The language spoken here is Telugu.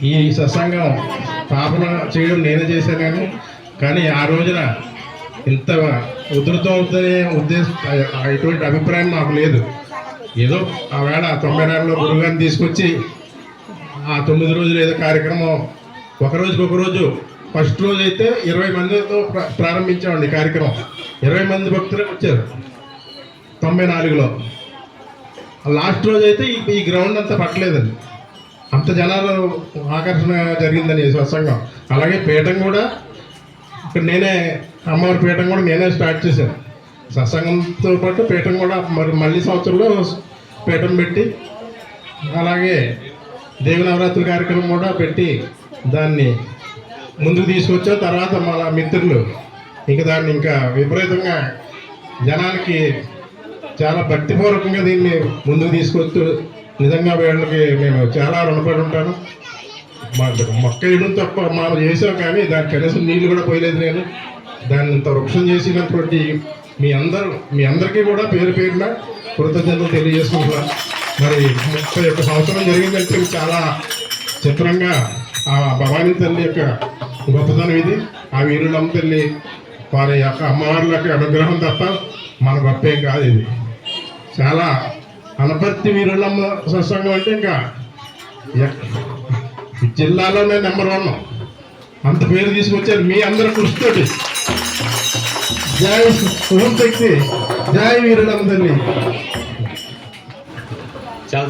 ఈ సత్సంగం స్థాపన చేయడం నేనే చేశాను, కానీ ఆ రోజున ఇంత ఉధృతం అవుతుందనే ఎటువంటి అభిప్రాయం నాకు లేదు. ఏదో ఆవేళ 94లో గురుగారిని తీసుకొచ్చి ఆ 9 రోజులు ఏదో కార్యక్రమం ఒకరోజు ఫస్ట్ రోజు అయితే 20 మందితో ప్రారంభించామండి కార్యక్రమం. 20 మంది భక్తులే వచ్చారు 94లో. లాస్ట్ రోజు అయితే ఈ గ్రౌండ్ అంతా పట్టలేదండి, అంత జనాలు ఆకర్షణ జరిగిందని సత్సంగం. అలాగే పీఠం కూడా ఇక్కడ నేనే, అమ్మవారి పీఠం కూడా నేనే స్టార్ట్ చేశాను. సత్సంగంతో పాటు పీఠం కూడా మళ్ళీ సంవత్సరంలో పీఠం పెట్టి, అలాగే దేవి నవరాత్రి కార్యక్రమం కూడా పెట్టి దాన్ని ముందుకు తీసుకొచ్చా. తర్వాత మన మిత్రులు దాన్ని ఇంకా విపరీతంగా జనానికి చాలా భక్తిపూర్వకంగా దీన్ని ముందుకు తీసుకొస్తూ నిజంగా వీళ్ళకి నేను చాలా రుణపడి ఉంటాను. మొక్క వేయడం తప్ప మనం చేసాం, కానీ దాని కనీసం నీళ్ళు కూడా పోయలేదు. నేను దాన్ని ఇంత వృక్షం చేసినటువంటి మీ అందరికీ కూడా పేరు పేరున కృతజ్ఞతలు తెలియజేసుకుంటున్నాను. మరి 31 సంవత్సరం జరిగిందంటే చాలా చిత్రంగా ఆ భవానీ తల్లి యొక్క గొప్పతనం ఇది. ఆ వీరులమ్మ తల్లి వారి యొక్క అమ్మవార్లకి అనుగ్రహం తప్ప మన గొప్పేం కాదు. ఇది చాలా అనపర్తి వీరులమ్మ సత్సంగం అంటే ఇంకా జిల్లాలోనే నెంబర్ 1 అంత పేరు తీసుకొచ్చారు మీ అందరి కృషితోటి. జై ఓం శక్తి, జై వీరులమ్మ తల్లి. చాలా